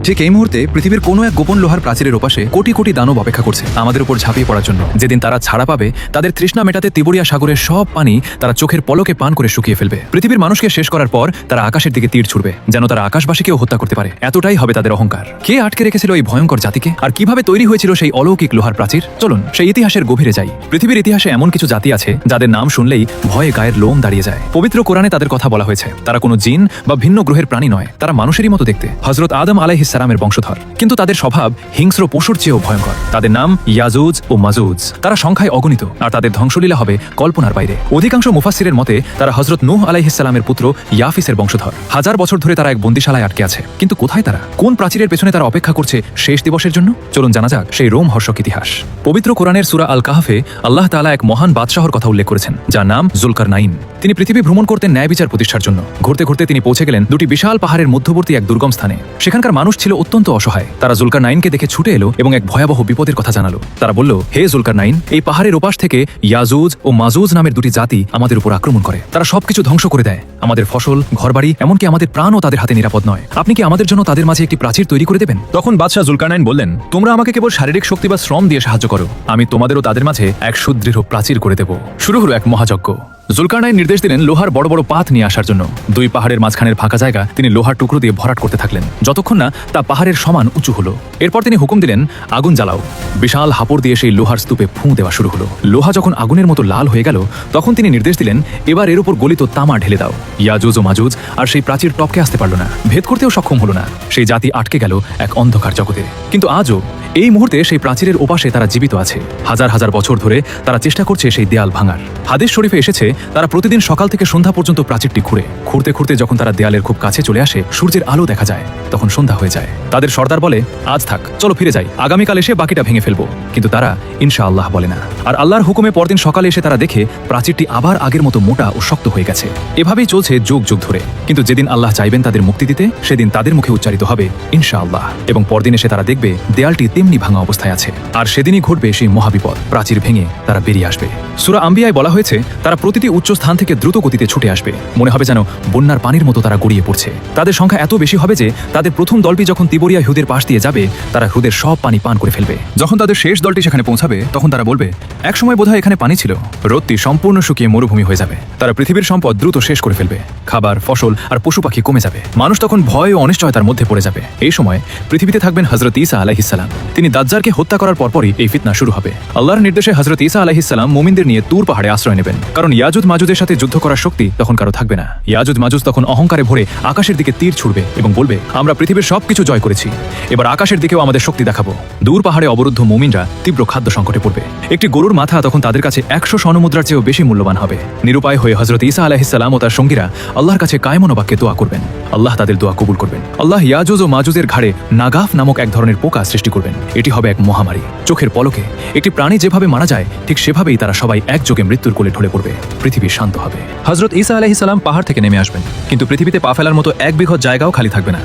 ঠিক এই মুহূর্তে পৃথিবীর কোনো এক গোপন লোহার প্রাচীরের ওপাশে কোটি কোটি দানব অপেক্ষা করছে আমাদের উপর ঝাঁপিয়ে পড়ার জন্য। যেদিন তারা ছাড়া পাবে, তাদের তৃষ্ণা মেটাতে তিবরিয়া সাগরের সব পানি তারা চোখের পলকে পান করে শুকিয়ে ফেলবে। পৃথিবীর মানুষকে শেষ করার পর তারা আকাশের দিকে তীর ছুড়বে, যেন তারা আকাশবাসীকেও হত্যা করতে পারে। এতটাই হবে তাদের অহংকার। কে আটকে রেখেছিল এই ভয়ঙ্কর জাতিকে, আর কিভাবে তৈরি হয়েছিল সেই অলৌকিক লোহার প্রাচীর? চলুন সেই ইতিহাসের গভীরে যাই। পৃথিবীর ইতিহাসে এমন কিছু জাতি আছে যাদের নাম শুনলেই ভয়ে গায়ের লোম দাঁড়িয়ে যায়। পবিত্র কোরআনে তাদের কথা বলা হয়েছে। তারা কোনো জিন বা ভিন্ন গ্রহের প্রাণী নয়, তারা মানুষেরই মতো দেখতে, হযরত আদম আলাইহিস সালামের বংশধর। কিন্তু তাদের স্বভাব হিংস্র পশুর চেয়েও ভয়ঙ্কর। তাদের নাম ইয়াজুজ ও মাজুজ। তারা সংখ্যায় অগণিত, আর তাদের ধ্বংসলীলা হবে কল্পনার বাইরে। অধিকাংশ মুফাসসিরের মতে তারা হযরত নূহ আলাইহিস সালামের পুত্র ইয়াফিসের বংশধর। হাজার বছর ধরে তারা এক বন্দিশালায় আটকে আছে। কিন্তু কোথায় তারা? কোন প্রাচীরের পেছনে তারা অপেক্ষা করছে শেষ দিবসের জন্য? চলুন জানা যাক সেই রোমহর্ষক ইতিহাস। পবিত্র কোরআনের সূরা আল কাহফে আল্লাহ তাআলা এক মহান বাদশাহর কথা উল্লেখ করেছেন, যার নাম যুলকারনাইন। তিনি পৃথিবী ভ্রমণ করতেন ন্যায় বিচার প্রতিষ্ঠার জন্য। ঘুরতে ঘুরতে তিনি পৌঁছে গেলেন দুটি বিশাল পাহাড়ের মধ্যবর্তী এক দুর্গম স্থানে। সেখানকার মানুষ ছিল অত্যন্ত অসহায়। তারা যুলকারনাইনকে দেখে ছুটে এলো এবং এক ভয়াবহ বিপদের কথা জানালো। তারা বলল, হে যুলকারনাইন, এই পাহাড়ের ওপাশ থেকে ইয়াজুজ ও মাজুজ নামের দুটি জাতি আমাদের উপর আক্রমণ করে। তারা সবকিছু ধ্বংস করে দেয়, আমাদের ফসল, ঘরবাড়ি, এমনকি আমাদের প্রাণও তাদের হাতে নিরাপদ নয়। আপনি কি আমাদের জন্য তাদের মাঝে একটি প্রাচীর তৈরি করে দেবেন? তখন বাদশাহ যুলকারনাইন বললেন, তোমরা আমাকে কেবল শারীরিক শক্তি বা শ্রম দিয়ে সাহায্য করো, আমি তোমাদেরও তাদের মাঝে এক সুদৃঢ় প্রাচীর করে দেব। শুরু হলো এক মহাযজ্ঞ। যুলকারনাইন নির্দেশ দিলেন লোহার বড় বড় পাত নিয়ে আসার জন্য। দুই পাহাড়ের মাঝখানের ফাঁকা জায়গা তিনি লোহার টুকরো দিয়ে ভরাট করতে থাকলেন, যতক্ষণ না তা পাহাড়ের সমান উঁচু হলো। এরপর তিনি হুকুম দিলেন, আগুন জ্বালাও। বিশাল হাপড় দিয়ে সেই লোহার স্তূপে ফুঁ দেওয়া শুরু হলো। লোহা যখন আগুনের মতো লাল হয়ে গেল, তখন তিনি নির্দেশ দিলেন, এবার এর উপর গলিত তামা ঢেলে দাও। ইয়াজুজ ও মাজুজ আর সেই প্রাচীর টপকে আসতে পারল না, ভেদ করতেও সক্ষম হলো না। সেই জাতি আটকে গেল এক অন্ধকার জগতে। কিন্তু আজও এই মুহূর্তে সেই প্রাচীরের ওপাশে তারা জীবিত আছে। হাজার হাজার বছর ধরে তারা চেষ্টা করছে সেই দেয়াল ভাঙার। হাদিস শরীফে এসেছে, তারা প্রতিদিন সকাল থেকে সন্ধ্যা পর্যন্ত প্রাচীরটি খুঁড়তে খুঁড়তে যখন তারা দেয়ালের খুব কাছে চলে আসে, সূর্যের আলো দেখা যায়, তখন সন্ধ্যা হয়ে যায়। তাদের সর্দার বলে, আজ থাক, চলো ফিরে যাই, আগামীকাল এসে বাকিটা ভেঙে ফেলবো। কিন্তু তারা ইনশাআল্লাহ বলে না। আর আল্লাহর হুকুমে পরদিন সকালে এসে তারা দেখে প্রাচীরটি আবার আগের মতো মোটা ও শক্ত হয়ে গেছে। এভাবেই চলছে যুগ যুগ ধরে। কিন্তু যেদিন আল্লাহ চাইবেন তাদের মুক্তি দিতে, সেদিন তাদের মুখে উচ্চারিত হবে ইনশাআল্লাহ, এবং পরদিন এসে তারা দেখবে দেয়ালটি তেমনি ভাঙা অবস্থায় আছে। আর সেদিনই ঘটবে সেই মহাবিপদ, প্রাচীর ভেঙে তারা বেরিয়ে আসবে। সূরা আম্বিয়ায় বলা হয়েছে, তারা প্রতিটি উচ্চ স্থান থেকে দ্রুত গতিতে ছুটে আসবে। মনে হবে যেন বন্যার পানির মতো তারা গড়িয়ে পড়ছে। তাদের সংখ্যা এত বেশি হবে যে তাদের প্রথম দলটি যখন তিবরিয়া হ্রদের পাশ দিয়ে যাবে, তারা হ্রদের সব পানি পান করে ফেলবে। যখন তাদের শেষ দলটি সেখানে পৌঁছাবে, তখন তারা বলবে, একসময় বোধহয় এখানে পানি ছিল। হ্রদটি সম্পূর্ণ শুকিয়ে মরুভূমি হয়ে যাবে। তারা পৃথিবীর সম্পদ দ্রুত শেষ করে ফেলবে। খাবার, ফসল আর পশু পাখি কমে যাবে। মানুষ তখন ভয় ও অনিশ্চয়তার মধ্যে পড়ে যাবে। এই সময় পৃথিবীতে থাকবেন হযরত ঈসা আলাইহিস সালাম। তিনি দাজ্জালকে হত্যা করার পরপরই এই ফিতনা শুরু হবে। আল্লাহর নির্দেশে হযরত ঈসা আলাইহিস সালাম মুমিনদের নিয়ে তুর পাহাড়ে আশ্রয় নেবেন, কারণ ইয়াজুজ মাজুজের সাথে যুদ্ধ করার শক্তি তখন কারো থাকবে না। ইয়াজুজ মাজুজ তখন অহংকারে ভরে আকাশের দিকে তীর ছুড়বে এবং বলবে, আমরা পৃথিবীর সবকিছু জয় করেছি, এবার আকাশের দিকেও আমাদের শক্তি দেখাবো। দূর পাহাড়ে অবরুদ্ধ মুমিনরা তীব্র খাদ্য সংকটে পড়বে। একটি গরুর মাথা তখন তাদের কাছে 100 স্বর্ণমুদ্রার চেয়েও বেশি মূল্যবান হবে। নিরুপায় হয়ে হযরত ঈসা আলাইহিস সালাম ও তার সঙ্গীরা আল্লাহর কাছে কায়মন বাক্যে দোয়া করবেন। আল্লাহ তাদের দোয়া কবুল করবেন। আল্লাহ ইয়াজুজ ও মাজুজের ঘাড়ে নাগাফ নামক এক ধরনের পোকা সৃষ্টি করবেন। এটি হবে এক মহামারী। চোখের পলকে একটি প্রাণী যেভাবে মারা যায়, ঠিক সেভাবেই তারা সবাই একযোগে মৃত্যুর কোলে ঢলে পড়বে। পৃথিবী শান্ত হবে। হযরত ঈসা আলাইহিস সালাম পাহাড় থেকে নেমে আসবেন, কিন্তু পৃথিবীতে পা ফেলার মতো এক বিঘত জায়গাও খালি থাকবে না।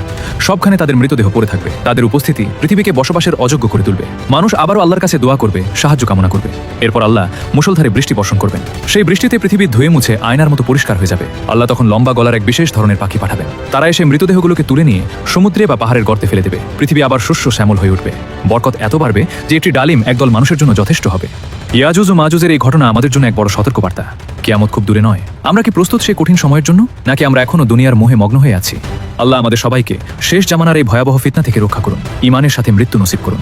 সবখানে তাদের মৃতদেহ পড়ে থাকবে। তাদের উপস্থিতি পৃথিবীকে বসবাসের অযোগ্য করে তুলবে। মানুষ আবারও আল্লাহর কাছে দোয়া করবে, সাহায্য কামনা করবে। এরপর আল্লাহ মুষলধারে বৃষ্টি বর্ষণ করবেন। সেই বৃষ্টিতে পৃথিবী ধুয়ে মুছে আয়নার মতো পরিষ্কার হয়ে যাবে। আল্লাহ তখন লম্বা গলার এক বিশেষ ধরনের পাখি পাঠাবেন। তারা এসে মৃতদেহগুলোকে তুলে নিয়ে সমুদ্রে বা পাহাড়ের গর্তে ফেলে দেবে। পৃথিবী আবার শস্য শ্যামল হয়ে উঠবে। বরকত এত বাড়বে যে একটি ডালিম একদল মানুষের জন্য যথেষ্ট হবে। ইয়াজুজ ও মাজুজের এই ঘটনা আমাদের জন্য এক বড় সতর্কবার্তা। কিয়ামত খুব দূরে নয়। আমরা কি প্রস্তুত সেই কঠিন সময়ের জন্য, নাকি আমরা এখনো দুনিয়ার মোহে মগ্ন হয়ে আছি? আল্লাহ আমাদের সবাইকে শেষ জামানার এই ভয়াবহ ফিতনা থেকে রক্ষা করুন। ঈমানের সাথে মৃত্যু নসিব করুন।